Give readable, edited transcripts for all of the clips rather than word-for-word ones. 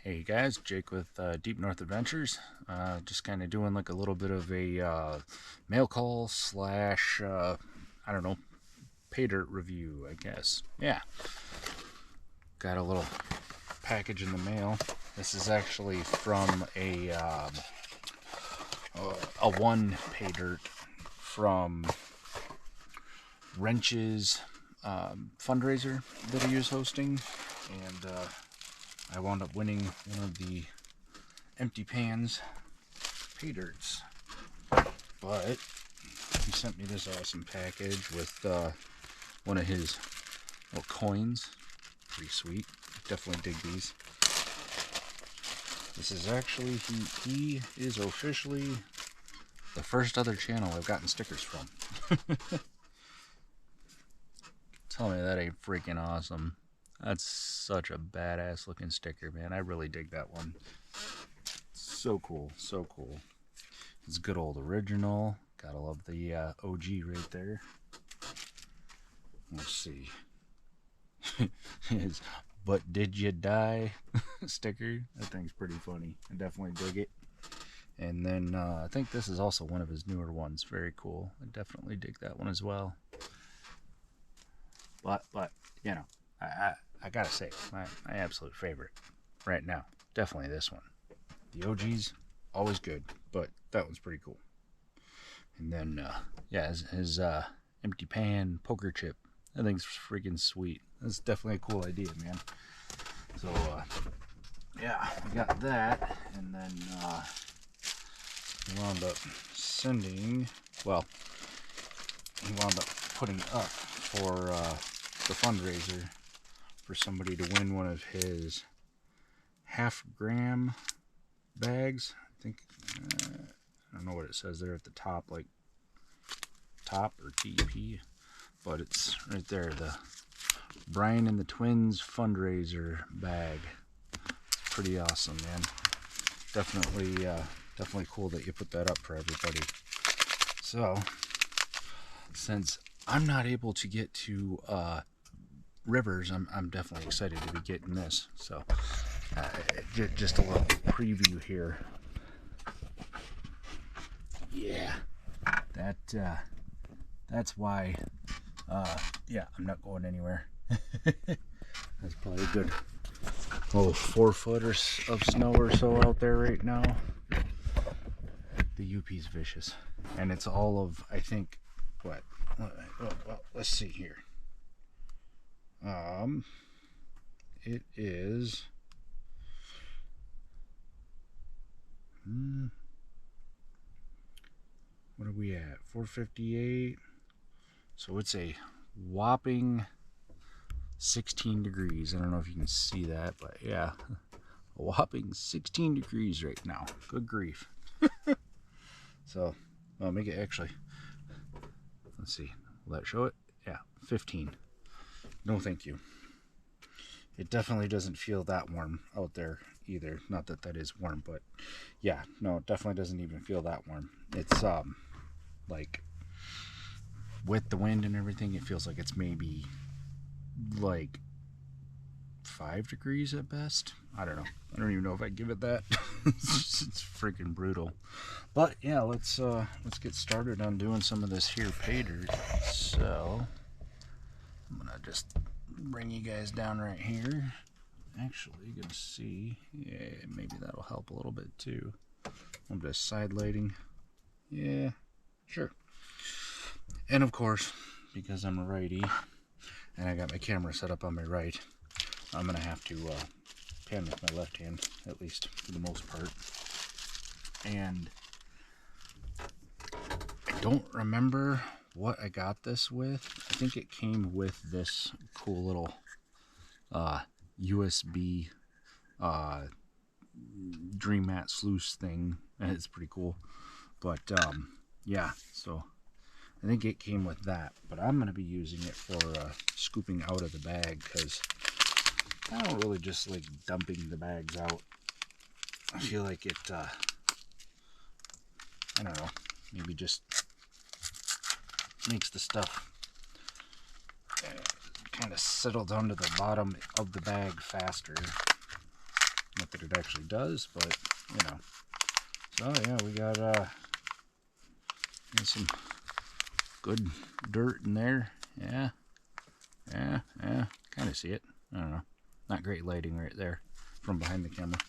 Hey guys, Jake with Deep North Adventures. Just kind of doing like a little bit of a mail call slash, I don't know, pay dirt review, I guess. Yeah, got a little package in the mail. This is actually from a one pay dirt from Wrench's fundraiser that he was hosting, and I wound up winning one of the EmptyPan Paydirts. But he sent me this awesome package with one of his little coins. Pretty sweet. Definitely dig these. This is actually, he is officially the first other channel I've gotten stickers from. Tell me that ain't freaking awesome. That's such a badass looking sticker, man. I really dig that one. So cool, so cool. It's a good old original. Gotta love the OG right there. Let's see. His "But Did You Die" sticker. That thing's pretty funny. I definitely dig it. And then I think this is also one of his newer ones. Very cool. I definitely dig that one as well. But you know, I gotta say, my absolute favorite right now, definitely this one. The OG's always good, but that one's pretty cool. And then, yeah, his EmptyPan poker chip. That thing's freaking sweet. That's definitely a cool idea, man. So, yeah, we got that, and then he wound up sending, well, he wound up putting up for the fundraiser for somebody to win one of his half-gram bags. I think, I don't know what it says there at the top, like top or TP, but it's right there, the Brian and the Twins fundraiser bag. It's pretty awesome, man. Definitely cool that you put that up for everybody. So, since I'm not able to get to Rivers, I'm definitely excited to be getting this. So, just a little preview here. Yeah, that's why. Yeah, I'm not going anywhere. That's probably a good 4 foot of snow or so out there right now. The UP's vicious, and it's all of, I think, what? Well, let's see here. It is. What are we at? 458. So it's a whopping 16 degrees. I don't know if you can see that, but yeah, a whopping 16 degrees right now. Good grief. So, I'll make it actually. Let's see. Will that show it? Yeah, 15. No, thank you. It definitely doesn't feel that warm out there either. Not that that is warm, but yeah, no, it definitely doesn't even feel that warm. It's like with the wind and everything, it feels like it's maybe like 5 degrees at best. I don't know. I don't even know if I'd give it that. It's freaking brutal. But yeah, let's get started on doing some of this here pay dirt. So I'm gonna just bring you guys down right here. Actually, you're gonna see, yeah, maybe that'll help a little bit too. I'm just side lighting. Yeah, sure. And of course, because I'm a righty and I got my camera set up on my right, I'm gonna have to pan with my left hand, at least for the most part. And I don't remember what I got this with. I think it came with this cool little USB Dream Mat sluice thing. It's pretty cool. But yeah, so I think it came with that. But I'm going to be using it for scooping out of the bag, because I don't really just like dumping the bags out. I feel like it, I don't know, maybe just makes the stuff kind of settle down to the bottom of the bag faster. Not that it actually does, but you know. So yeah, we got some good dirt in there. Yeah, kind of see it. I don't know. Not great lighting right there from behind the camera,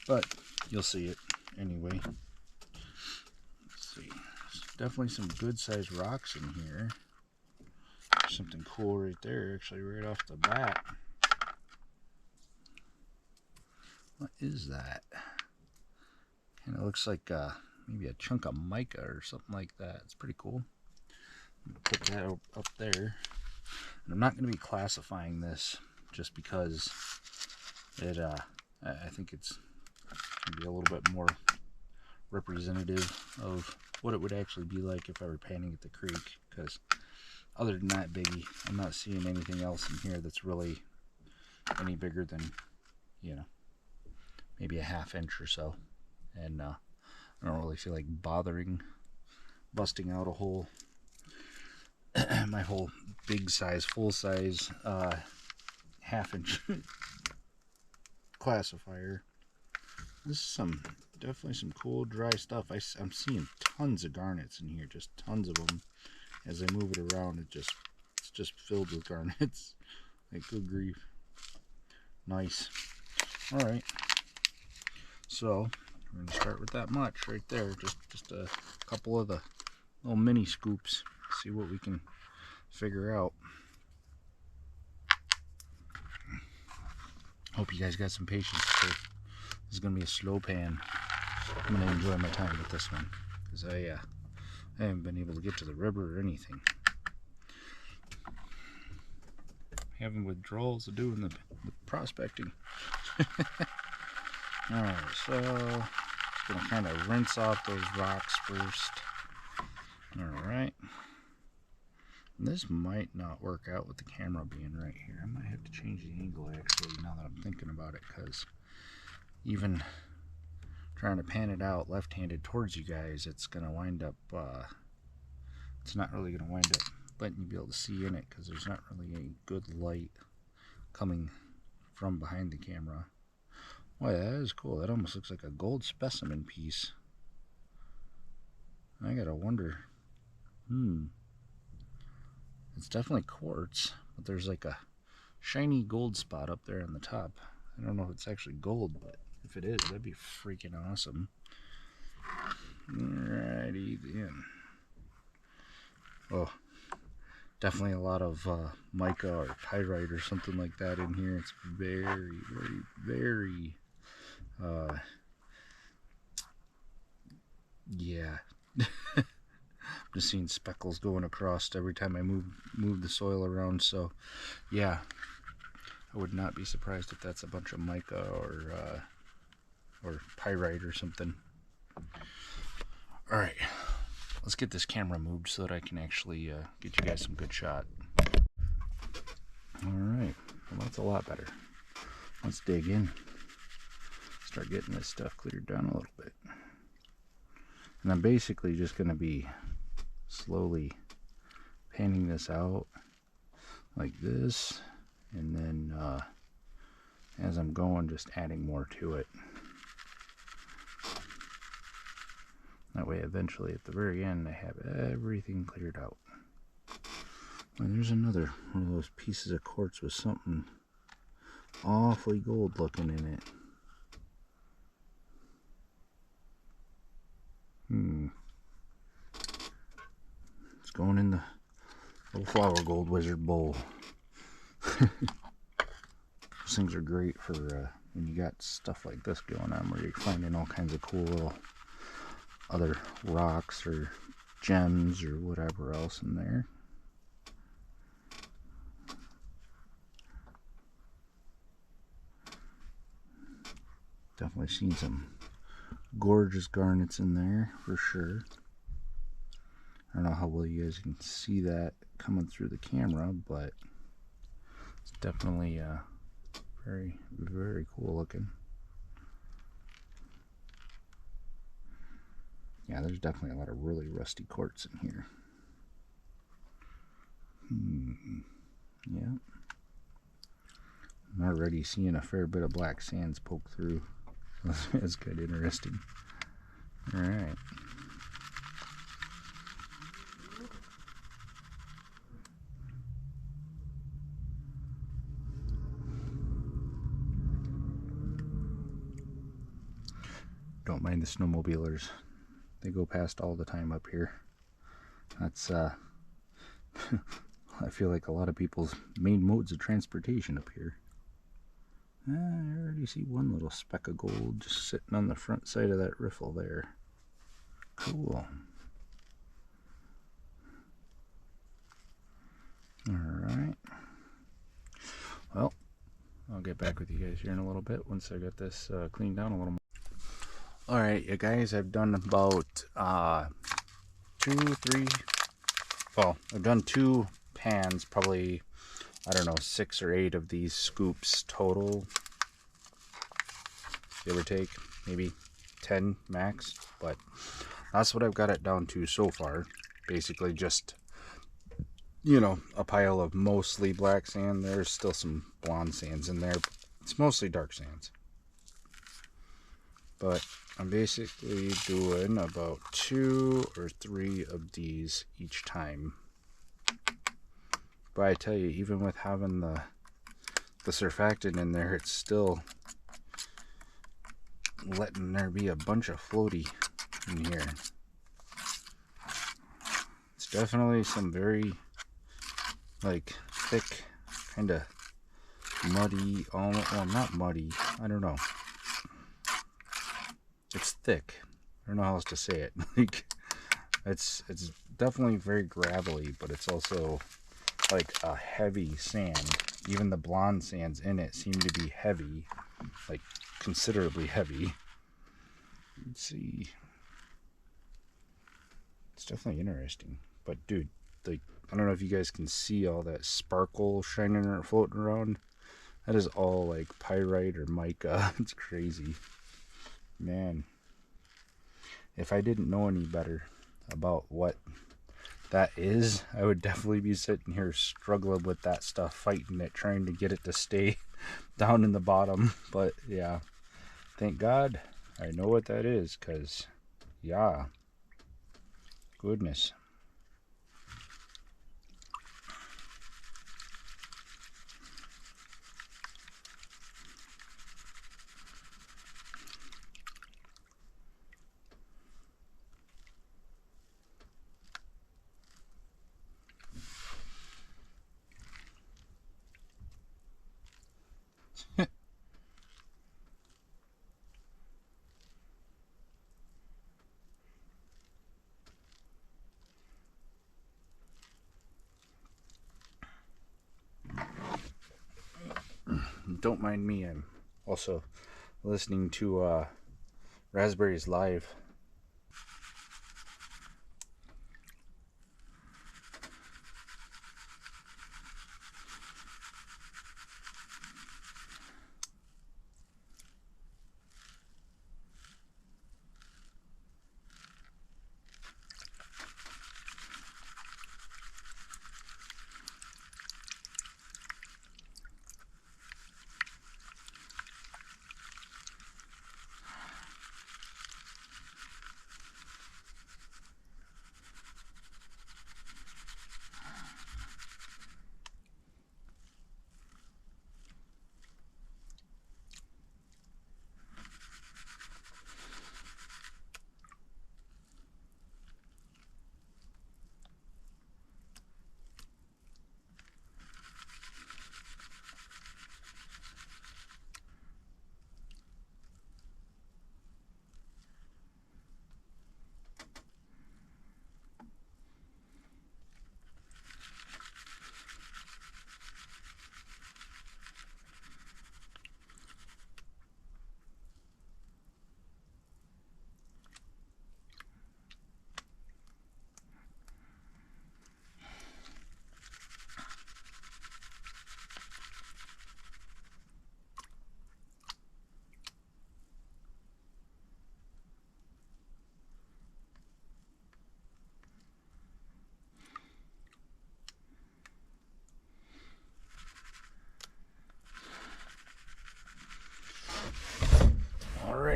but you'll see it anyway. Let's see. There's definitely some good sized rocks in here. There's something cool right there, actually, right off the bat. What is that? And it looks like maybe a chunk of mica or something like that. It's pretty cool. I'm gonna put that up there. And I'm not going to be classifying this just because it. I think it's maybe a little bit more representative of what it would actually be like if I were panning at the creek. Because other than that biggie, I'm not seeing anything else in here that's really any bigger than, you know, maybe a ½ inch or so. And I don't really feel like bothering busting out a whole my whole big size, full size ½ inch classifier. This is definitely some cool dry stuff. I'm seeing tons of garnets in here, just tons of them. As I move it around, it's just filled with garnets. Like, good grief. Nice. All right. So we're gonna start with that much right there. Just a couple of the little mini scoops. See what we can figure out. Hope you guys got some patience. This is gonna be a slow pan. I'm gonna enjoy my time with this one because I haven't been able to get to the river or anything. Having withdrawals to do in the prospecting. Alright, so just gonna kind of rinse off those rocks first. Alright. This might not work out with the camera being right here. I might have to change the angle actually now that I'm thinking about it, because even trying to pan it out left-handed towards you guys, it's gonna wind up it's not really gonna wind up letting you be able to see in it, because there's not really any good light coming from behind the camera. Boy, that is cool. That almost looks like a gold specimen piece. I gotta wonder. It's definitely quartz, but there's like a shiny gold spot up there on the top. I don't know if it's actually gold, but if it is, that'd be freaking awesome. Alrighty then. Oh, definitely a lot of mica or pyrite or something like that in here. It's very, very, yeah. Just seeing speckles going across every time I move the soil around. So yeah, I would not be surprised if that's a bunch of mica or pyrite or something. All right, let's get this camera moved so that I can actually get you guys some good shot. All right, well, that's a lot better. Let's dig in, start getting this stuff cleared down a little bit. And I'm basically just going to be slowly panning this out like this, and then as I'm going, just adding more to it. That way eventually at the very end I have everything cleared out. And there's another one of those pieces of quartz with something awfully gold looking in it. It's going in the little flower gold wizard bowl. Those things are great for when you got stuff like this going on, where you're finding all kinds of cool little other rocks or gems or whatever else in there. Definitely seen some gorgeous garnets in there for sure. I don't know how well you guys can see that coming through the camera, but it's definitely very, very cool looking. Yeah, there's definitely a lot of really rusty quartz in here. Yeah. I'm already seeing a fair bit of black sands poke through. That's kind of interesting. Alright. Don't mind the snowmobilers. They go past all the time up here. That's I feel like a lot of people's main modes of transportation up here. I already see one little speck of gold just sitting on the front side of that riffle there. Cool. Alright. Well, I'll get back with you guys here in a little bit once I get this cleaned down a little more. Alright, you guys, I've done about I've done 2 pans, probably, I don't know, 6 or 8 of these scoops total, give or take, maybe 10 max, but that's what I've got it down to so far. Basically just, you know, a pile of mostly black sand. There's still some blonde sands in there. It's mostly dark sands. But I'm basically doing about 2 or 3 of these each time. But I tell you, even with having the surfactant in there, it's still letting there be a bunch of floaty in here. It's definitely some very, like, thick, kind of muddy, well, not muddy, I don't know. It's thick. I don't know how else to say it. Like, it's definitely very gravelly, but it's also like a heavy sand. Even the blonde sands in it seem to be heavy, like considerably heavy. Let's see. It's definitely interesting. But dude, like, I don't know if you guys can see all that sparkle shining or floating around. That is all like pyrite or mica. It's crazy. Man, if I didn't know any better about what that is, I would definitely be sitting here struggling with that stuff, fighting it, trying to get it to stay down in the bottom. But yeah, thank God I know what that is, because yeah, goodness. Don't mind me, I'm also listening to Raspberries Live.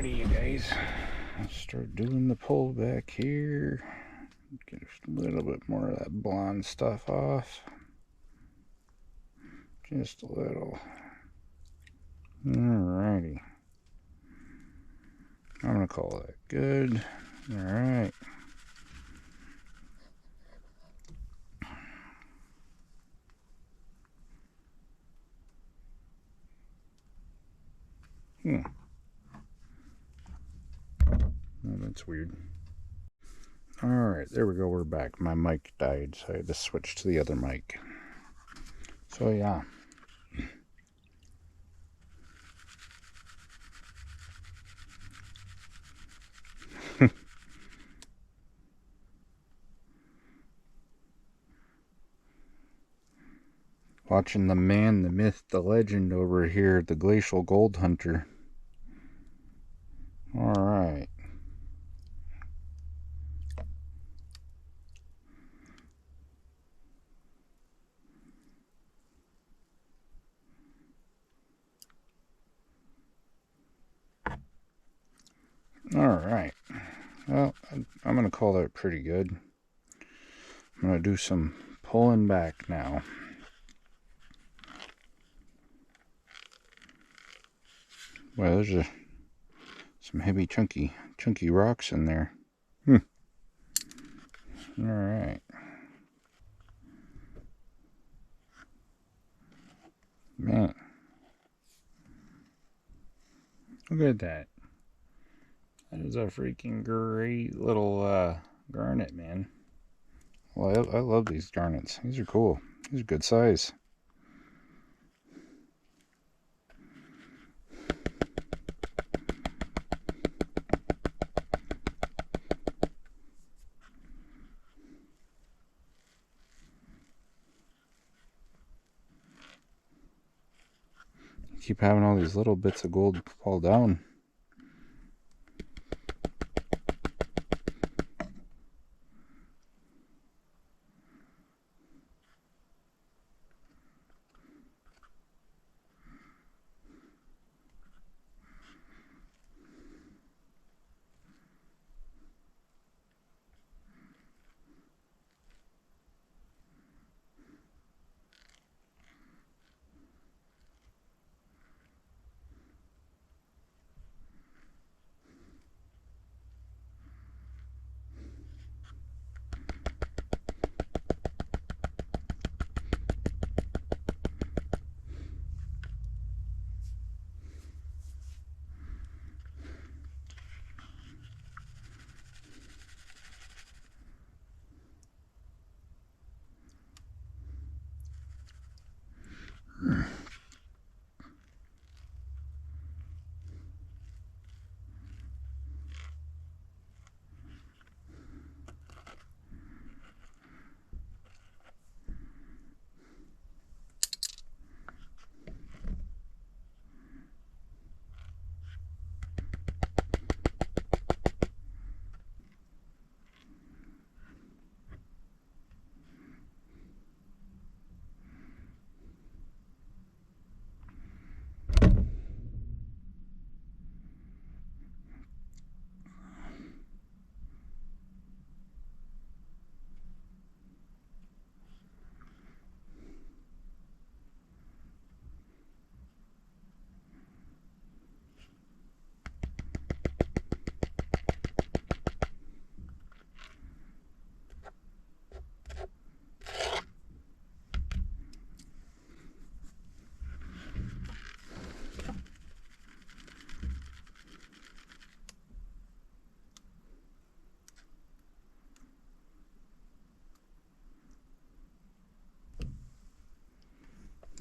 Alrighty, you guys. Let's start doing the pull back here. Get a little bit more of that blonde stuff off. Just a little. Alrighty. I'm going to call that good. Alright. Oh, that's weird. Alright, there we go. We're back. My mic died, so I had to switch to the other mic. So, yeah. Watching the man, the myth, the legend over here, the Glacial Gold Hunter. Alright. Alright. Well, I'm going to call that pretty good. I'm going to do some pulling back now. Well, there's some heavy, chunky rocks in there. Alright. Man. Look at that. That is a freaking great little garnet, man. Well, I love these garnets. These are cool. These are good size. Keep having all these little bits of gold fall down.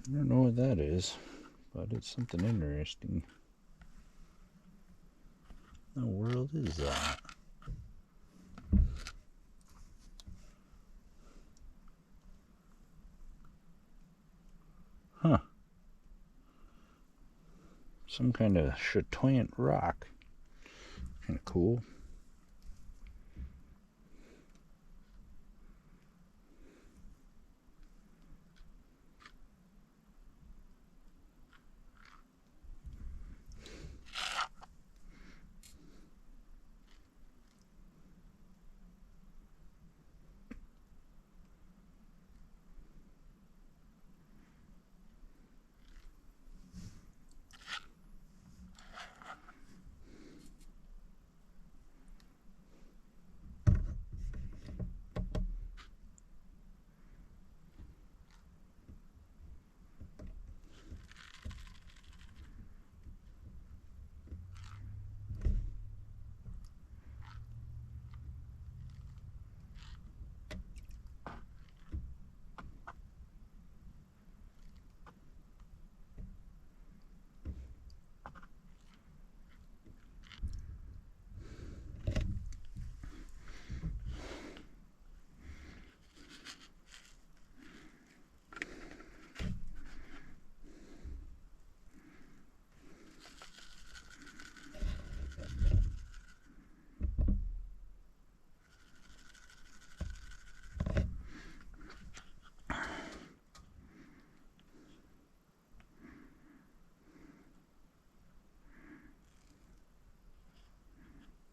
I don't know what that is, but it's something interesting. What in the world is that? Huh. Some kind of chatoyant rock. Kind of cool.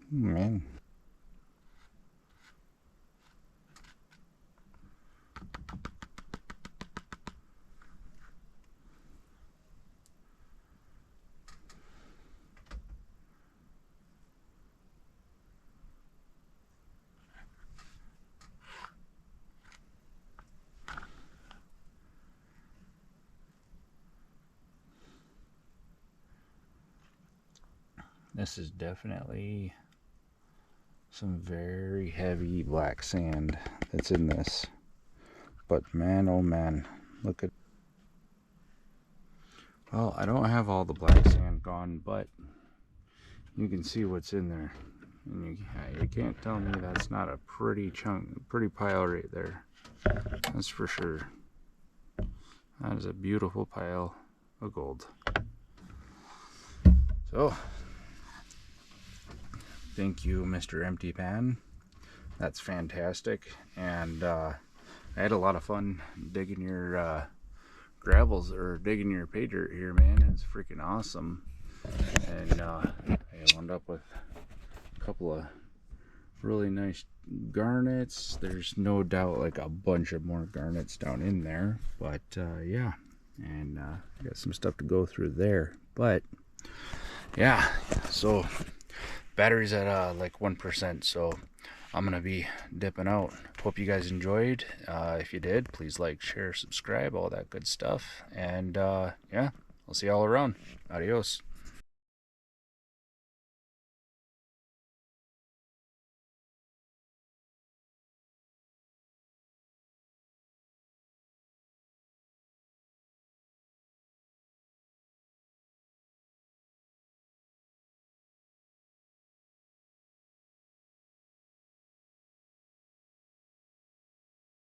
Man. This is definitely some very heavy black sand that's in this. But man, oh man, look at... Well, I don't have all the black sand gone, but you can see what's in there. And you can't tell me that's not a pretty chunk, pretty pile right there. That's for sure. That is a beautiful pile of gold. So, thank you, Mr. EmptyPan. That's fantastic. And I had a lot of fun digging your gravels, or digging your pay dirt here, man. It's freaking awesome. And I wound up with a couple of really nice garnets. There's no doubt like a bunch of more garnets down in there, but yeah, and I got some stuff to go through there. But yeah, so battery's at like 1%, so I'm gonna be dipping out. Hope you guys enjoyed. If you did, please like, share, subscribe, all that good stuff. And yeah, I'll see y'all around. Adios.